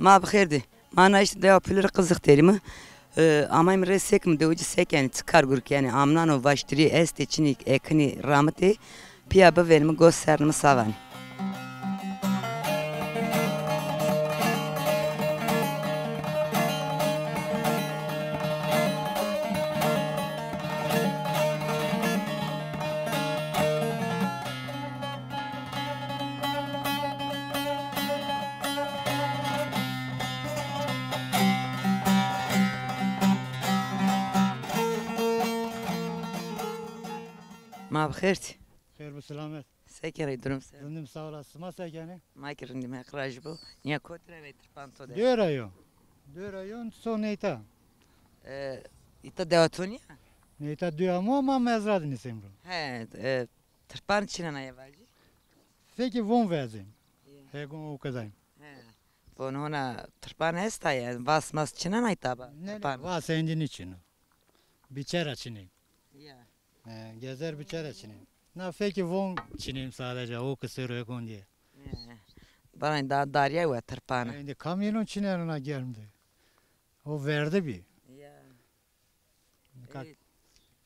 ما بخيردي ما أنا إيش ده أبيلر قزق تريمه ama imre sekim de ucu sek yani çıkar gurk yani amnan o baştırı este çinik ekni ramete piyaba verimi gösterimi savan. ما بخيرتي خير بسلامت سكر يدرم سر زندم sağ olasın masa yani ما كرني ما خراج بو نيا كوتر ويتر بانتو ده diyor son neyta إتا دواتونيا neyta diyor ama mezradın isimru he tırpan çinana yavaji peki von verdim hegun o kadar he von hona tırpan esta ya basmas çinana itaba ne tırpan var senin için biçer açını ya gezer biçer açını na peki von çinim sadece o kısır hegun diye bana da darya ve tırpan şimdi kamyonun çinlerine geldi o verdi bir ya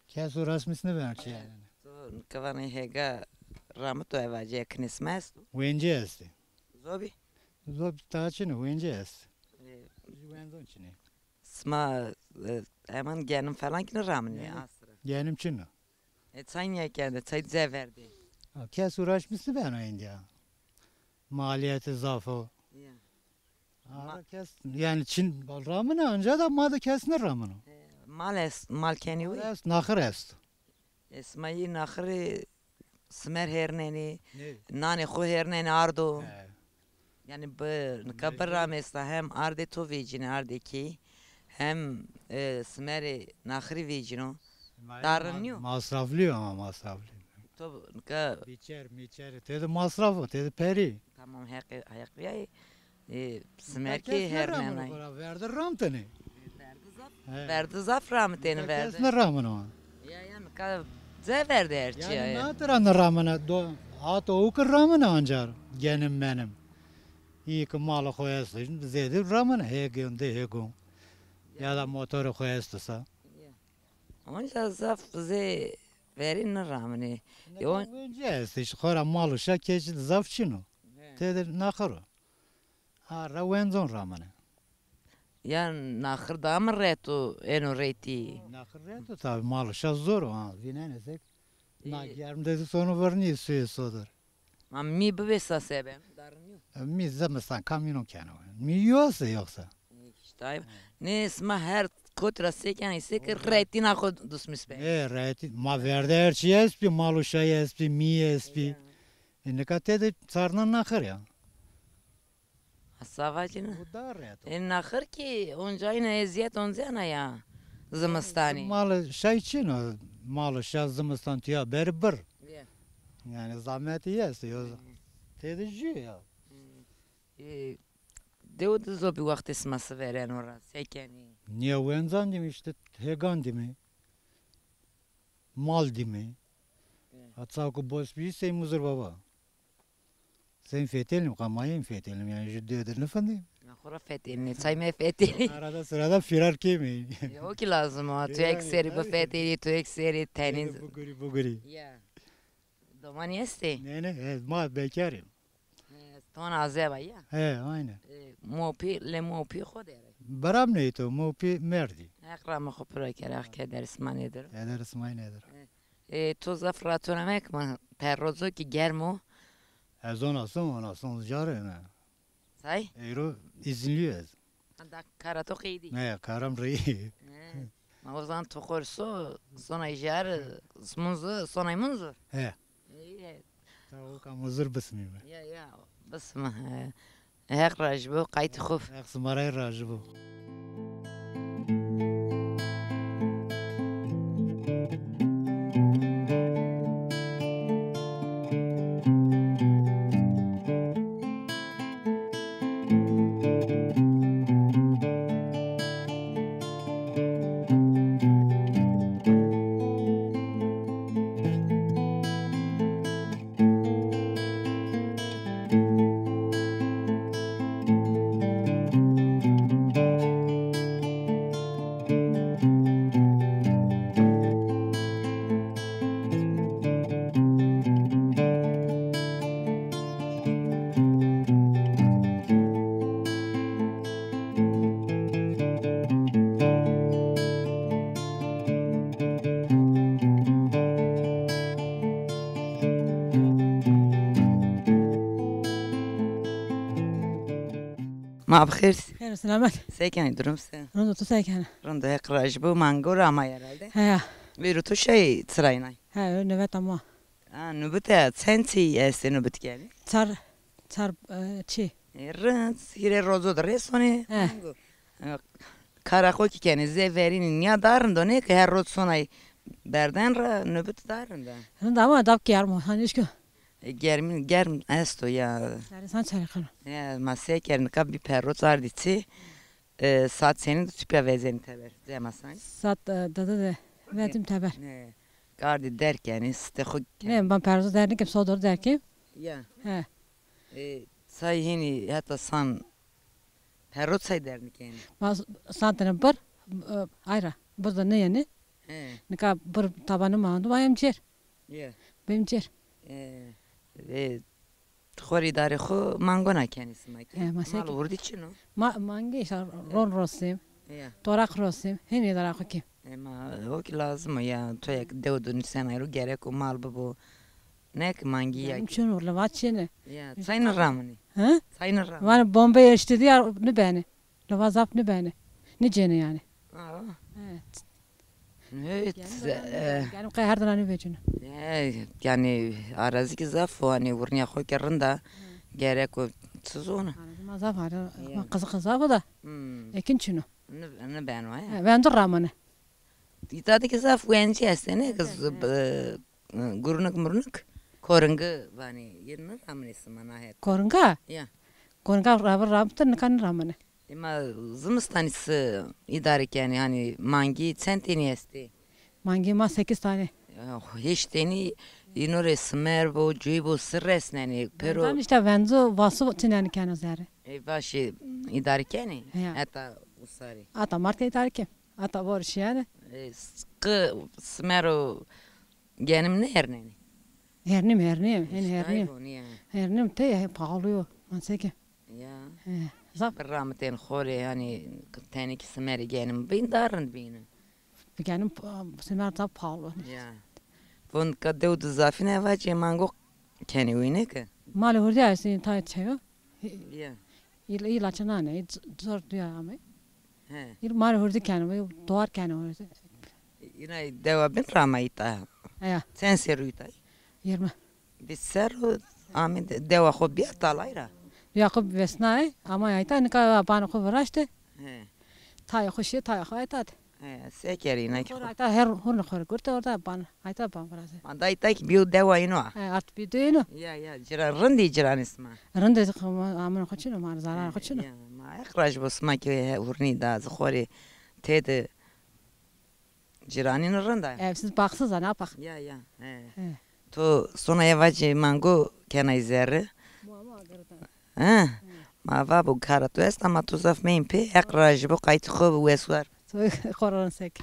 kes uğraşmasını verdi yani kavana hega ramuto yavaji eknismez Vence esti. zobi Zob taçını vence esti. Vence çini. sma hemen genim falan ki ramni Yani. asra Genim çini. sen ya kendi çay zeverdi Kes uğraşmışsın ben o India. Maliyeti zafı. ya Ara kes yani Çin ramını önce de madı kesne ramını. mal keni ve Es nakır est. اسمعي ناخري سمر هيرنيني Ne? ناني خو هيرنيني اردو يعني نكبر رامستا هم اردي تو فيجين اردي كي هم سمري ناخري فيجينو Darınıyor. Masraflı ama masraflı. تو نكا Biçer. Dedi masrafı, dedi peri. tamam هيك بياي سمر كي هيرنيني Verdi ramteni. verdi zaf rahmetini verdi Kesne ramını. ya نكا زي verdi her Yani şey ne tıranı ramına do at o kır ramına ancar genim benim. İyi ki malı koyasın zedi ramına hegun de hegun. Ya da motoru koyastısa. onca zaf زي verin rahmeni Yon önce işte khora malı şakeç zafçını. Dedi nakırı. Ha ravenzon ramına. ya ناخر دام ريتو انو ريتي Nakırı tabi malı şa zor ha. Vinenesek. Na yarım dedi sonu varni suyu ما مي ببسا سبم darınıyor Mi zamıstan kamyonun kanı. Mi yoksa. طيب نسمع her kotra seken ise ki retin ako dusmis be. Reti ma verde her şey espi malu şey espi mi espi. Ne kadar sarnan nakır ya. Asavacını. Bu da reto. Nakır ki onca yine eziyet onca ya. Zımastani. Malı şey için o malı şey zımıstan tiya berber. Yani zahmeti yes diyor. Tedici ya. Devo da zobi vakti sması veren ora sekeni. Niye venzan dimi işte hegan dimi. Mal dimi. Atsa ko boş bir şey muzur baba. Sen fetelim kamayım fetelim yani jüddedir ne fandi. Nakura fetini, çay me fetini. Arada sırada firar kimi. O ki lazım o. Tu ekseri bu fetini, tu ekseri tenin. Buguri. Ya. Doman yesti. Ne ma bekarım. Ton azeba ya. He aynen. موپی لموپی خود داره. Baram ne to mopi merdi. اقرا مخو پرا کرا که درس من نداره. Eder ismay nedir? تو زفراتونه مکم پروزو که گرمو. Az ona son jare ne. Say. Euro izinliyoruz. Da karato qidi. Ne karam reyi. Ma o zaman to korso sona jar smunzu sona imunzu. He. Tavu kamuzur bismim. Ya بس ما هيك راجبو قايت خوف. Aksımaray rajı bu. ما بخير خير سلامت ساكن درمسه رندو تو ساكن رنده هقراج بو مانگو راما herhalde ها Viru tu şey sırayına. ها نوبت ما Nübüte sensi esti nübüt geldi. صار چی Rınt hire rozo da resoni. ها Karakol ki kendi zeverin ya darın da ne ki her roz sonay berden ra nübüt darın da. رند اما داب کی ارمو هنیش کو Germ esto ya. سر سان چری خن Ya masaya kerin kab bir perrot arditi. Saat senin de tüpya vezeni teber. Zemasan. سات داده ودیم تبر Gardi derken istehuk. نه من پرزو در نکم صادر در کیم Ya. ها Say hini hatta san perrot say dernik yani. ما سانتن بر ayra burada ne yani nika bir tabanı mağdu bayım cer Ya. benim cer Xori dare xo mango nakenisi maki. masaya Mal vurdi çino. mangi şar ron rosim Ya. torak rosim heni dara kim Ama o ki lazım ya. Toyak devdun sen ayru gerek o mal bu. Ne ki mangi ya. şunu orla vaçene Ya. Sayın ramani. ha Sayın ramani. bana bomba işte diye ne beni lavazap ne beni ne cene yani Evet. Evet. yani kay her daran ne becine Yani arazi ki zaf o hani vurnya xo kerinde gerek o sezonu. ma zaf var kızı kızı da ekin şunu Ne ben o ya. ben dur ramane İtadı ki zaf venci esene kız gurunuk murunuk korungu vani yerine ramani smana het. korunga Ya. korunga rabtın kan ramane Ama zımıstanisi idarik yani hani mangi centini esti. mangi ma 8 tane Hiç deni inore smer bu cuibu sırres neni pero ben işte venzo vasu tinani kan zare başı idarik yani Ya. hatta usari. ata market tarike ata var şey yani Sıkı smero genim ne herneni. hernim hernim te pahalı man seke Ya. zaf Rahmetin xore yani tenik smeri genim bin darın binin. benim semer zaf pahalı Ya. Bun kadeu du zafine vace mango keni uyne ki. mal hurdi asin ta çeyo Ya. ilaçına ne zor diyor ama He. il mal hurdi kan ve doğar kan hurdi Yine deva bin ramayita. ya Sen seruyta. 20 Biz seru amin deva xo bir talayra. Yakup vesnay ama ayta nika bana ko varaşte He. tay xoşi tay ayta He. Sekeri ne ki. ayta her hurna xor gurte orada bana ayta bana varase Anda itak bir deva ino. art biduyno Ya cira rindi ciran isma. rende aman xoçino mar zarar xoçino Ya ma ikraj basma ki hurni da zxori ted ciranin rında. evsiz baksız ana bak Ya. He. He. To sona yavace mango kenay zerre. Ha. Ma va bu karatu est ama tu zaf mein pe ikraj bu qayt xob weswar. soy xoron sek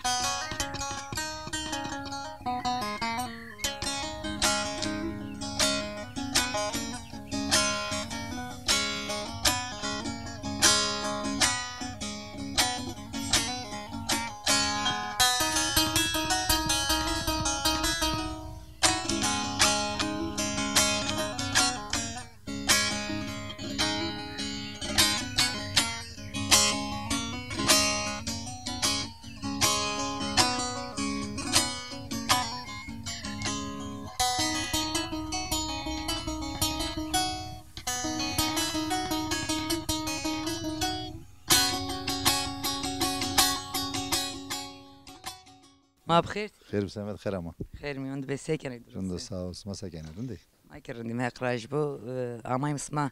Ma bخير. خير بسلامة خير أما خير من عند بسكن رندو ساوس ما سكن رندي ما كردي ما اقراج بو ama اسمع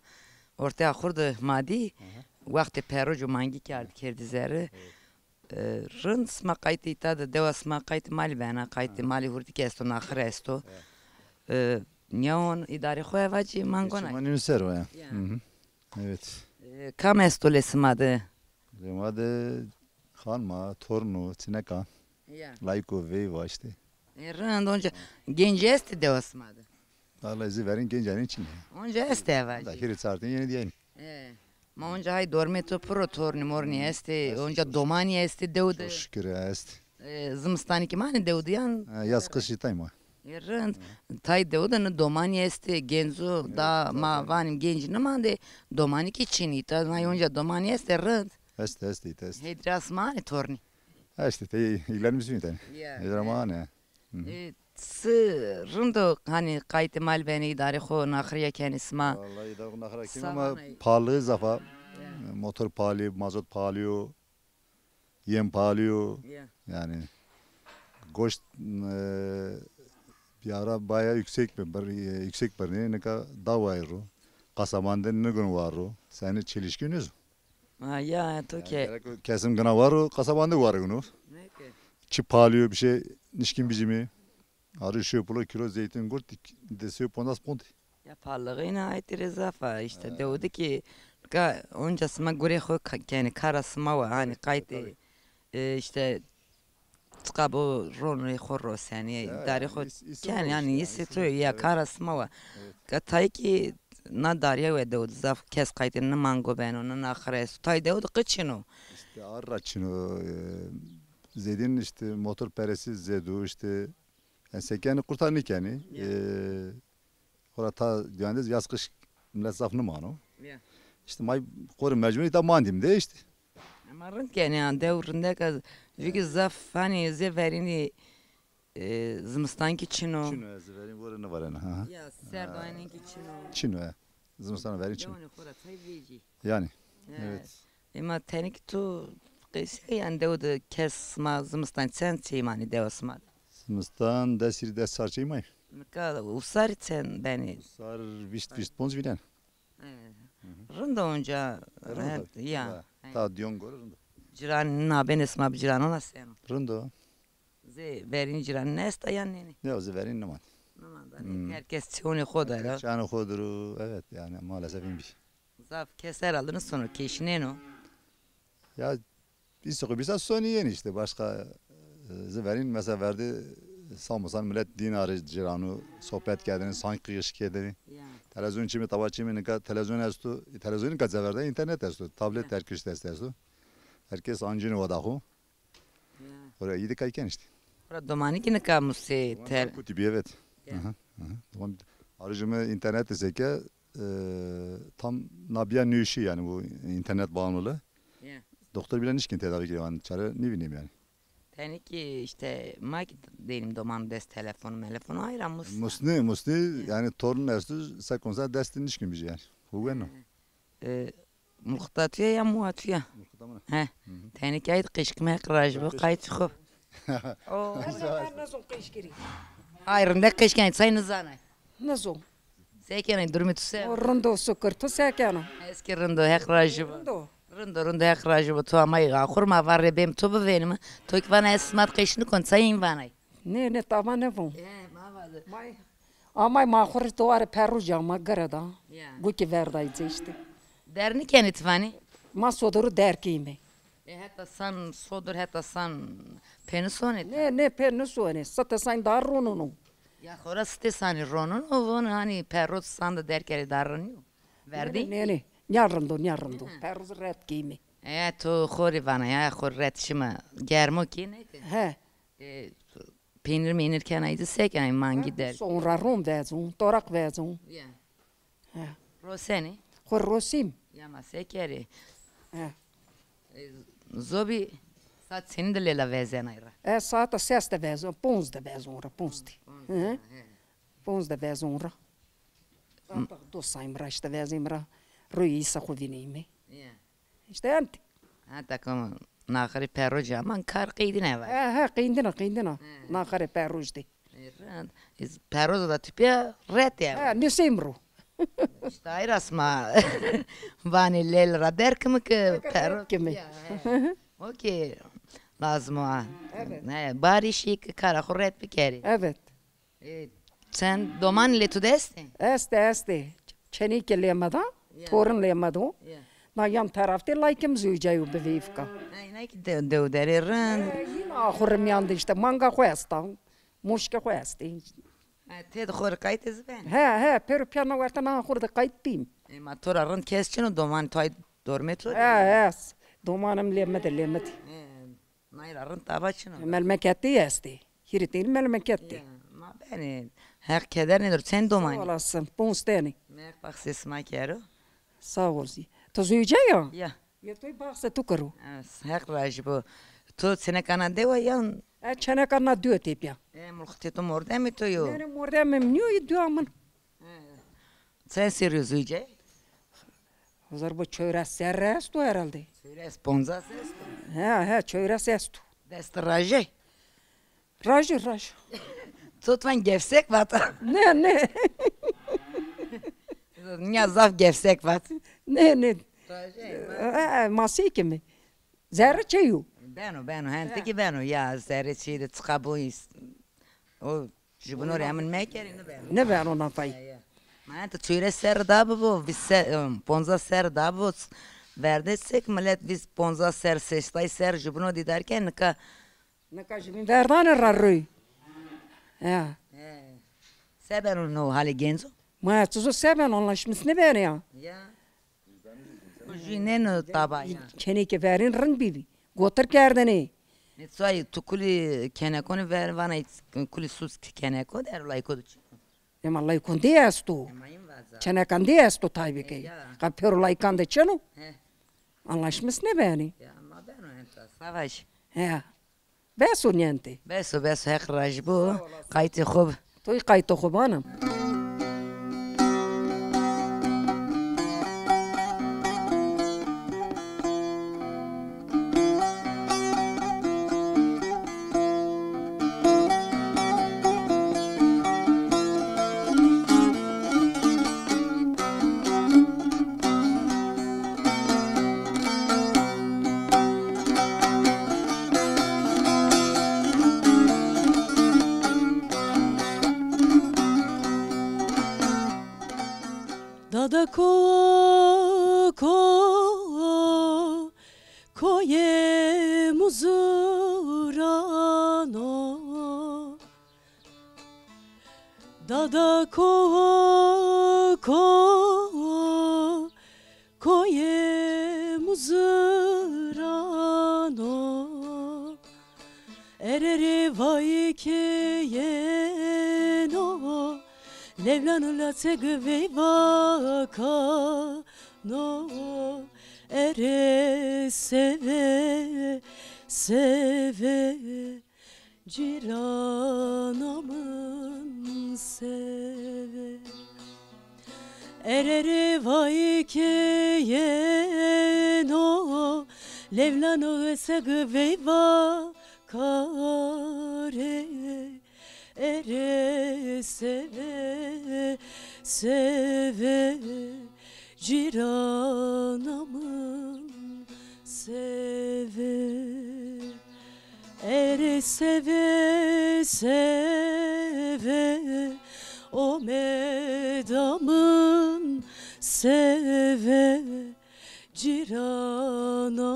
ortaya kurdu madi vakti perucu mangi kerdi zerre rın sma kayti itadı deva sma kayti mali bana kayti mali hurdi kesto na khresto nyon idare khoya vaci mangona Şuman Yunusser o ya. Evet. kam esto lesmadı Lemade Hanma, Tornu, Çineka, Layko ve var işte. rın onca genç esti deva smadı Allah izin verin gencenin içinde. onca esti vaci Dahiri sartın yeni diyeyim. ma onca hay dorme to pro torni morni esti onca domani esti devde Şükür ya est. zımstani ki mani devde yan Yaz kış yitayım o. Rând, tai de udă domani este genzo da ma vanim genci numai domani ki cinita, mai unja domani este rând. Este. Hedras mani torni. İşte ilgilenmiş bir tane. Ama ne? Sı rândo hani kayıt mal beni idare ho nakhriya kenisma. Vallahi da nakara kim ama pahalı zafa. Motor pahalı, mazot pahalı, yem pahalı. Yani goşt bir ara bayağı yüksek bir ne kadar davayır. Kasaman'da ne gün var o? Seni çelişkiniz. Ya toke. Kesim gına var o, kasabandı var onu. Çip pahalı bir şey, nişkin bicimi. Arışıyor pulu kilo zeytin gurt, desiyor pondas ponti. Ya parlığına ait rezafa işte diyordu ki öncesine göre yani karasıma var hani kayıt işte tıkabı ronu horros yani dari ho yani hissediyor ya karasıma var. Katay ki na darya ve diyordu zaf kes kayıtını mango ben onun ahires tay diyordu kıçını. İşte arraçını zedin işte motor peresi zedu işte yani sekeni kurtarnik yani. Orada yani yaz kış millet zafını manu. İşte may koru mecburi da mandim de işte. Ama rent yani devrinde kaz çünkü zaf hani zeverini zımstan ki çino. Çino zeverin var ne var ana. Ya serdainin ki çino. Çino ya. Zımstan verin çino. Yani. Evet. Ama tenik tu kıysa yani devde kesma zımstan sen çimani devasma. Zımstan desiri des sarçayım ay. Kada usar sen beni. Sar vist ponz bilen. Rında onca ya. Ta diyon gor rında. Ciran na ben esma ciran ona sen. Rında. Ze verin ciran nesta yani. Ne o zeverin ne man. Herkes çoğunu kodar. Çanı koduru evet yani maalesef inmiş. Zaf keser aldığını sonra keşine no. Ya bir sonu yeni işte başka zeverin mesela verdi sanmasan millet dinarı ciranı sohbet geldiğini sanki kıyış geldiğini. Televizyon çimi tava çimi nika televizyon estu televizyonun kazaverde internet estu tablet terkiş estu. Herkes ancını vadahu. Oraya yedi kayken işte. Orada domani ki ne kamusi tel. Kutubi evet. Aracımı internet deseke tam nabiya nüşi yani bu internet bağımlılığı. Doktor bile nişkin tedavi ediyor yani çare ne bileyim yani. Teni ki işte mak değilim doman des telefonu ayran Musni yani torun estu sakonsa destin nişkin bir şey yani. Hugo muhtatya ya muhatya. He. Teni ki ayet kışkıma kıraj bu kayıt çıkıp. Nasıl kışkiri? Ayrında kışkın sayın zanay. Nasıl? Sekenin durumu tuse. Rındo sukır tu sekena. Eski rındo hekrajı bu. Rındo hekrajı bu tu ama kurma var bem tu bu benim. Tu ki bana esmat kışını kon sayın vanay. Ne tamam ne bu? Ama mahur tu var peru cama garada. Bu ki verdaydı işte. Derni kenet vani. Ma sodoru der kimi. Hatta san sodur hatta san pensonet. Ne pensonet. Sata san darrunu. Ya orası te sani ronun o hani perrot sanda derkeri darranıyor. Verdi? Ne. Nyarrando. Peruz red kimi. Tu xori vana ya xor red şima. Germo ki ne? He. Peynir menirken aydı sek ay mangi der. Sonra rum vezun, torak vezun. Ya. He. Roseni? Xor rosim. Ya ma sekeri. He. Zobi sat senin de lela vezen ayra. Sata sesta vezun, pons de vezun ra, ponsti. Pons de vezun ra. Do saimra işte vezim ra. Ruisa kuvinimi. Ya. İşte anti. Hatta como nakhari perro jaman kar qeydine var. Qeydina. Nakhari perrujdi. Perro da tipya ret ya. Nisimru. İşte ayrasma. Vani lel rader kimi ki perro. Kimi. Okey. Lazım o. Evet. Bari şik kara khurret bir kere. Evet. Sen doman le tu destin. Este. Çenike lemada. Torun lemada. Na yan tarafta laykim züceyu bevivka. Ay ki de derin. Yine ahurum yandı işte manga huesta. Muşka huesti. Te khur kayt ezben. He, pero piano varta na ahurda kayttim. Ma torarın kesçino doman toy dormeto. Domanım lemedi. Nayrarın tabaçino. Melmeketti esti. Hiritin melmeketti. Ma beni. Her keder nedir? Sen Sağ domayın. olasın. Ponsteni. Mek bak sesime kero. Sağ olsun. Tozuyuca ya. Ya. Ya toy baksa tukaru. Her raj bu. Tu sene kana deva yan. Çene karna diyor tip ya. Mulktetum orada mı tu yo? Benim orada memnun diyor aman. Sen seriyoruz iyice. Hazır bu çöre serrestu herhalde. Söyle sponza ses. He çöre sestu. Dest raje. Raj. Tutman gevsek vat. Ne. Nya zaf gevsek vat. Ne. Raje. Masiki mi? Zerre çeyu. Beno. Henteki beno. Ya zerre çiğde çıkabu. O jibun oraya hemen mekerini beno. Ne ben ona fay. Ma te çöre ser da bu. Biz ponza ser da bu. Verdesek millet biz ponza ser seçtay ser jibun diderken ka. Ne kaçımın verdane rarrı. Ya. Seben no hali genzo. Ma tuzu seven anlaşmış ne ben ya. Ya. Jinen tabaya. Çene ki verin rın bibi. Gotur kerdene. Ne soy tukuli kenekoni ver vana kuli sus keneko der laiko duç. Em Allah ikon diyestu. Mayın vaza. Çene kan diyestu tabii ki. Ya. Kapıyor laikan de çenu. He. Anlaşmış ne beni. Ya ma beno enta savaş. Ya. Besu niente. Beso hek rajbu. Kayti khub. Toy kayto kubanım. Dada koye muzurano. Dada koye muzurano. Ereri vay keyeno. Levlanı la tegve vaka no ere seve ciranamın seve erere vay keyeno Levlanı tegve vaka re ere seve ciranamın seve ere seve o medamın seve ciranamın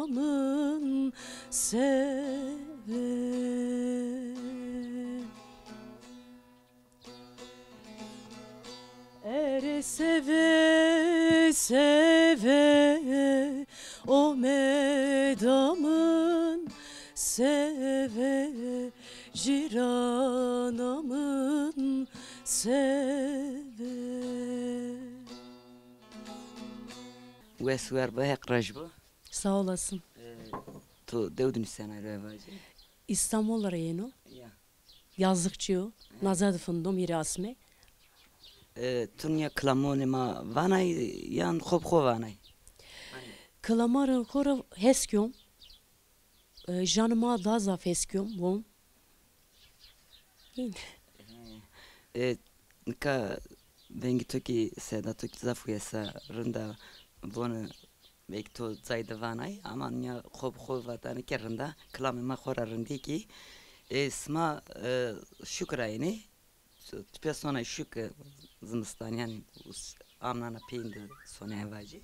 seve ere seve o medamın seve ciranamın seve Weswer hek rajbu. Sağ olasın. Tu devdin senayro evacı. İstanbul Reyno Ya. yazlıkçı Nazad Fundum Mirasme Tunya klamone ma vanay yan khop khovanay. Klamar kora hesküm janıma da zaf hesküm bom Ka bengi toki seda toki zafu yesa rında bunu bekto zayda vanay aman ya khop khovatan kerında klame ma khora rındiki esma şukrayni persona şuk zımstan yani amnana peyinde sona evacı.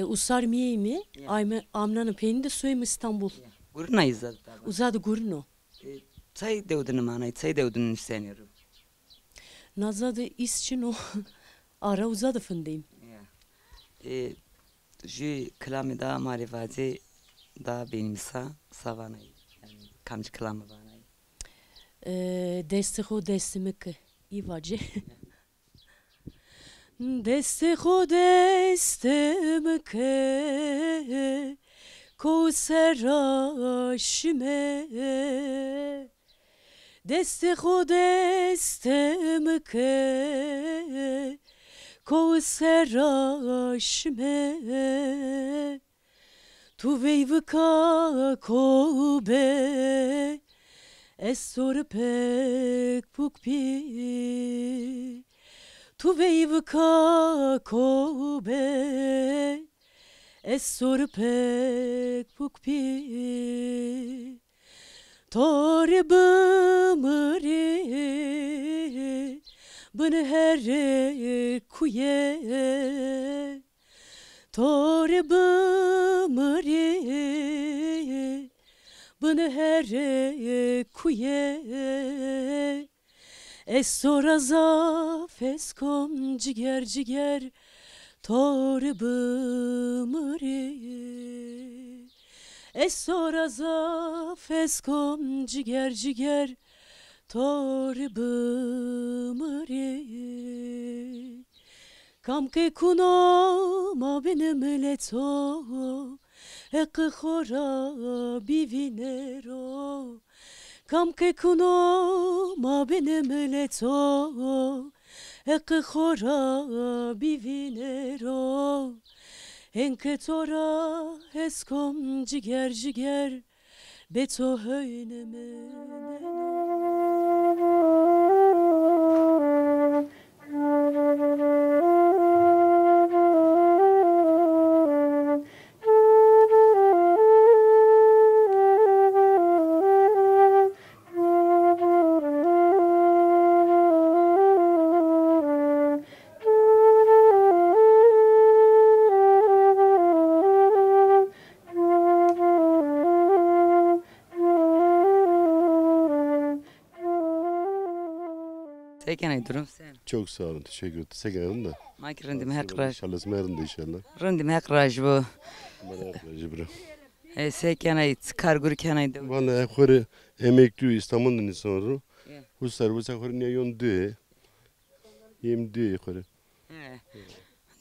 Usar miyemi ayme amnanın peyinde suyum İstanbul Gurna izad. uzadı gurno Çay devdin manay çay devdin isteniyorum. Nazadı isçin o ara uzadı fındayım. Ji klame da marivacı da benimsa savanay yani kamcı klame vanay. Desti xo destimi ki. İvacı. Desti xo destimi ki. Koseraşime. Desti xo destimi ki. Koseraşime. Tu veyvika kobe. Essor pek pukpi. Tu veyvika kobe. Essor pek pukpi. Tor bımri. Bını her kuye. Tor bımri. Bını her kuye. Essora zaf eskom ciger ciger. Tor bımri. Essora zaf eskom ciger ciger. Tor bımri. Kam ke kuno ma benim leto. Ek khora bivinero. Kam ke kuno ma benim leto. Ek khora bivinero. Enke tora eskom ciger ciger. Beto höyneme. Sekenay durum sen. Çok sağ olun, teşekkür ederim. Teşekkür ederim de. Maki rendim hek raj. İnşallah smerinde inşallah. Rendim hek raj bu. Bana yapacağız bro. Sekenay kargur kenay de. Bana ekori emekli İstanbul'dan sonra. Bu servis ekori niye yondu? Yem diyor ekori.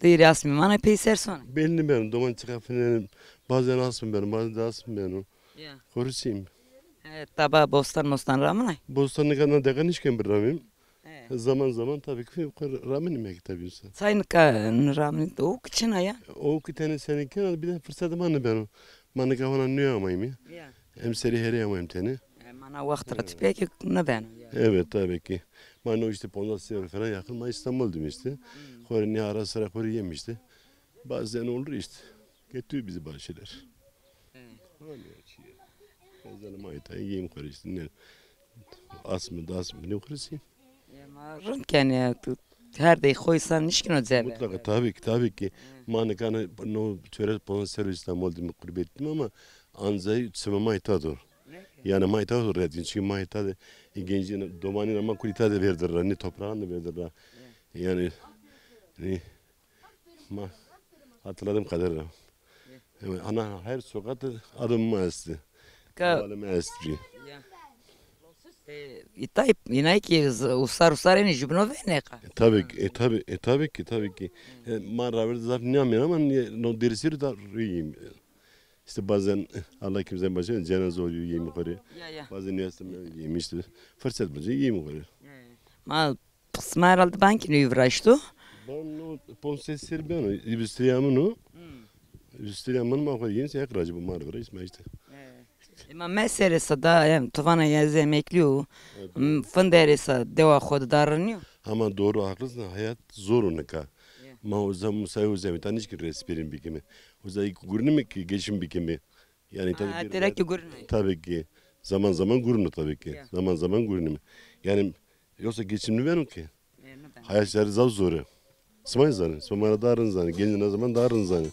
Değil asmi bana peyser sonra. Belli benim, doman çıkafının bazen asmım benim, bazen de asmım benim. Korusayım. Taba bostan ramınay. Bostanlık anına dekan işken bir ramim. Zaman zaman tabii ki ramenim ya tabii insan. Sayınka ramin o kıçına ya. O iki tane seninken bir de fırsatım anı benim. Bana kafana ne yamayım ya. Hem seri her yamayım tane. Bana vakit peki ne ben. Evet tabii ki. Bana o işte Pondasya falan yakın. Ben İstanbul'dum işte. Kore ne ara sıra kore yemişti. Bazen olur işte. Getiriyor bizi bazı şeyler. Bazen maytayı yiyeyim kore işte. Ne? Asmı ne korusayım? Yani her de koysan nişkin o zebe. Mutlaka tabii ki. Manıkanı no töre Pondasya İstanbul'da kurbe ettim ama anzayı sıvı maytadır. Yani maytadır redin çünkü maytadır. Gencin domanın ama kulita da verdirler, ne toprağını verdirler. Yani hatırladığım kadarıyla. Yani ana her sokakta adımımı astı. Adımımı astı. İtayip inay ki usar eni jubno vene ka. Tabii ki. Mara verdi zaten ne yapayım ama no derisi de rüyüm. İşte bazen Allah kimsenin başına cenaze oluyor yiyeyim yukarı. Bazen üniversitede yiyeyim işte. Fırsat bulunca yiyeyim yukarı. Ma kısmı herhalde banki ne uğraştı? Ben o ponsesleri ben o ilüstriyamın o. İlüstriyamın mı o yeni şey kıracı bu marvara ismi işte. Ama meselesi da hem tuvana yazı emekliyor. Fınderesa deva kodu darınıyor. Ama doğru haklısın hayat zor onu ka. Ma o zaman musayı o zaman tanış ki respirin bikimi. O zaman gurnu ki geçim bikimi. Yani tabii ki zaman gurnu tabii ki. Zaman gurnu. Yani yoksa geçimli benim ki. Hayatları zor. Smay zanı, smara darın zanı, gençine zaman darın zanı.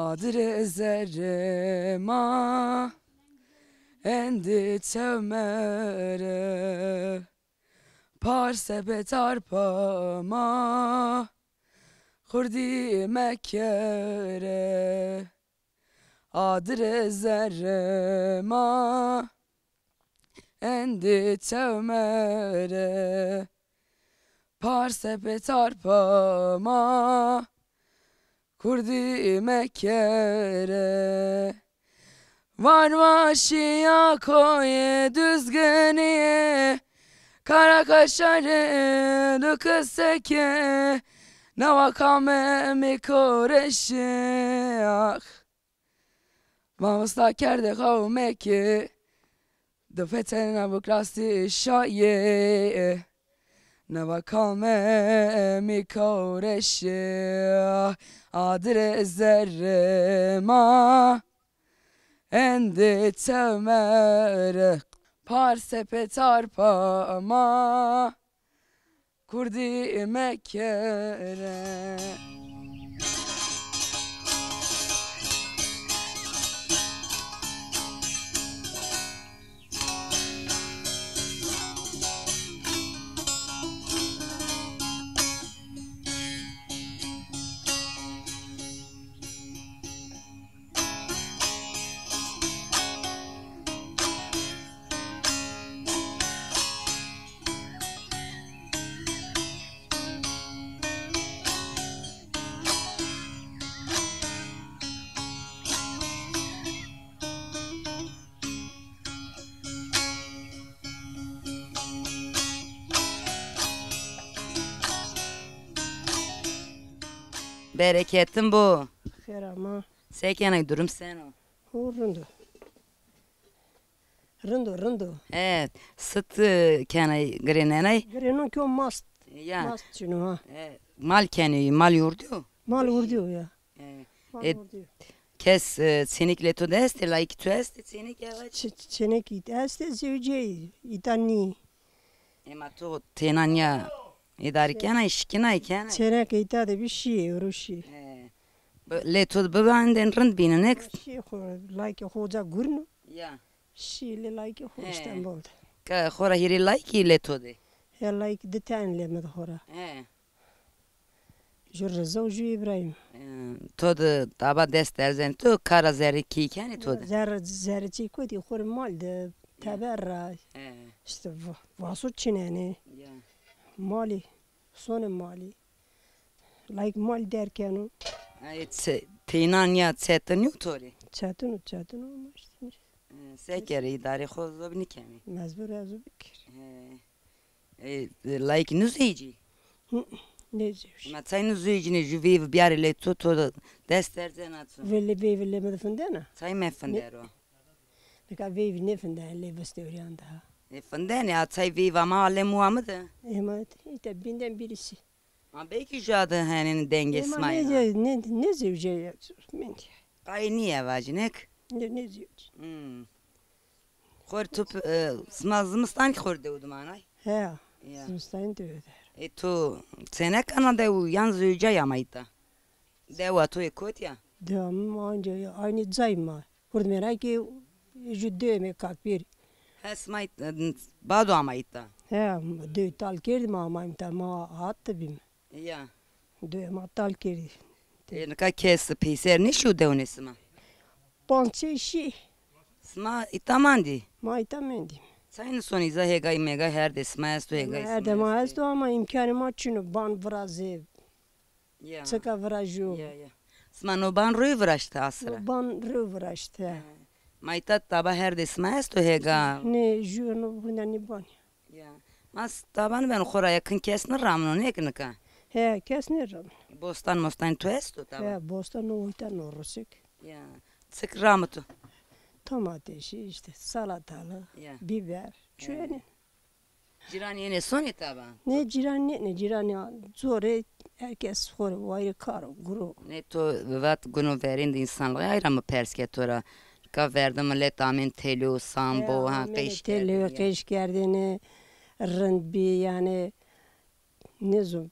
adre zerrema endi çevmere parse betarpama kurdi mekere adre zerrema endi çevmere parse betarpama kurdi mekere var vaşiya koye düzgeniye kara kaşarı dökeseke navakame mi koreşe ah Vamos kerde kavmeki döfetene bu klasi şaye navakame mi koreşe adre zerrema endi çevmere parse petarpama kurdi mekere Bereketin bu. Xeyr ama. Sekene durum sen o. Rındo. Rındo. Evet. Sıt kene grenenay. Grenon ki o mast. Ya. Mast şunu ha. Mal kene mal yurdu. Mal vurdu ya. Mal Et vurdu. kes senikle to deste like to este senik yavaş. Çenek it. Este zevce itani. Ema to tenanya idarken işkina iken. Çenek ita da bir şey rushi. Le to babanden rand binanek. Şey like hoca gurnu. Ya. Şey like ho İstanbul'da. Ka khora hiri like le to de. Ya like de tane le hora. Jur Zawju İbrahim. To da taba desterzen to kara zeri ki ken to da. Zerci koydu khor mal de taberra. İşte vasut çineni. Ya. Mali. Sonu mali. Like mal derken o. Tinanya çetin tori. Çatın ama işte. Sekeri idare khozo bnikemi. Mezbur azu bikir. Like nuzici. Ne zevş. Ma tsay nuzici ne juviv biare le to desterzen atsu. Velle medfendena. Tsay mefendero. Nika vevi nefenden le vestorianda. Efendene atsay viva ma ale muhammed. Evet, işte binden birisi. Ma belki jadı hanin dengesi may. Ne zevce ya. Ay niye vajinek? Ne zevce. Khor tup smazımstan khorde udmanay. He. Zımstan diyor. Tu senek ana de yan züce yamayta. Deva tu ekotya. Devam anca aynı zayma. Kurd merak ki jüdde me kakbir. Hasmayt badu amayta. He, de tal kerdi ma imta ma attı bim. Ya. De ma tal kerdi. Neka kes piser ne şu devnesima. Pançe şi. Sma itamandi. Ma itamendi. Sayın soni za hegay mega her desmas tu hegay. Her de ma esto ama imkanı ma çunu ban vraze. Ya. Çaka vraju. Ya. Sma no ban rüvraşta asra. Ban rüvraşta. Maita taba her desmas tu hega. Ne junu bundan ban. Ya. Mas taban ben khora yakın kesne ramno ne kınka. He, kesne ram. Bostan tu esto taba. He, bostan o itan orosik. Ya. Sık ramıtu. Domatesi işte salatalı, biber, çöğene. Ciran yine soni taba. Ne ciran ya zor herkes hor vayre kar guru. Ne to vat gunu verin de insanlığa ayramı persketora. Ka verdim millet amin telu sambo ha peş. Telu peş gerdini rend bi yani nizum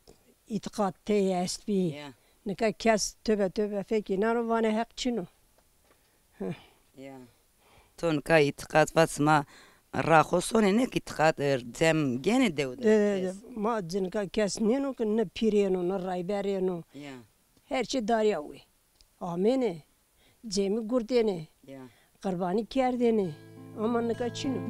itikat teyest bi. Nika kes töbe feki naro vane hak çino. Ya. Ton ka itikat vasma raho sone ne itikat zem gene devde. Ma nika kes neno ki ne pireno ne raybereno. Ya. Her şey darya uy. Amene. Cemi gurdene. Ya. Kurbani kerdene. Ama nika çino.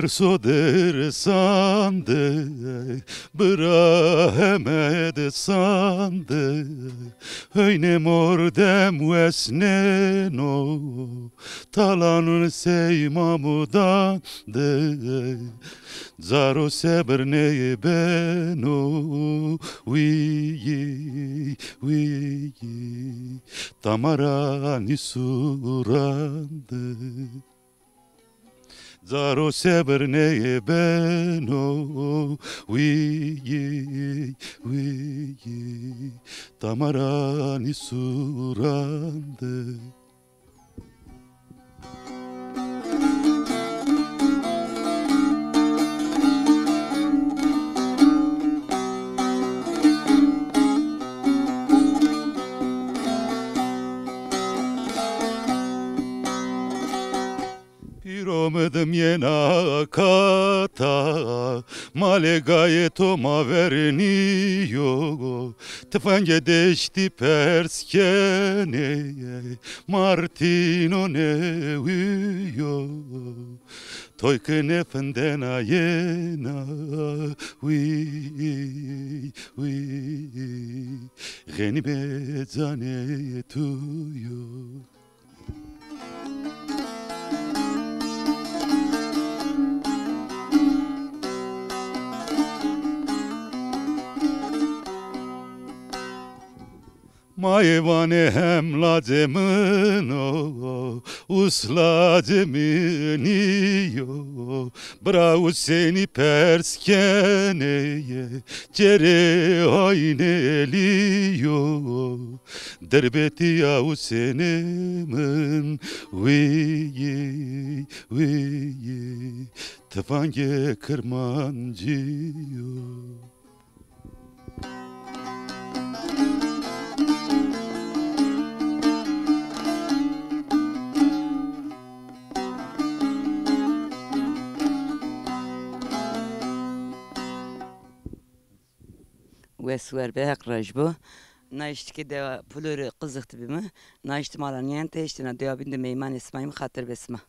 Soder sande, brahemed sande, öyle mordem vesneno, talanun seymamudan de, zaro seberne beno, wi, tamara nisurande. Zaro seberne beno, wi, tamarani surande. Piromedim yena kata, male gayeto maverniyo, tefenge deşti perskene, Martino ne uyo, toykene fendena yena, geni bezane tuyo. Mayvane hem lacemino, uslaceminiyo, bravo seni perskeneye, cere ayneliyo, derbeti yahu senemin, viyi, tefange kırmancıyo. Vesver be hakraj bu. Naiştki de pulur kızıktı bimi. Naiştim alan yente işte na deva binde meyman ismayım hatır besma.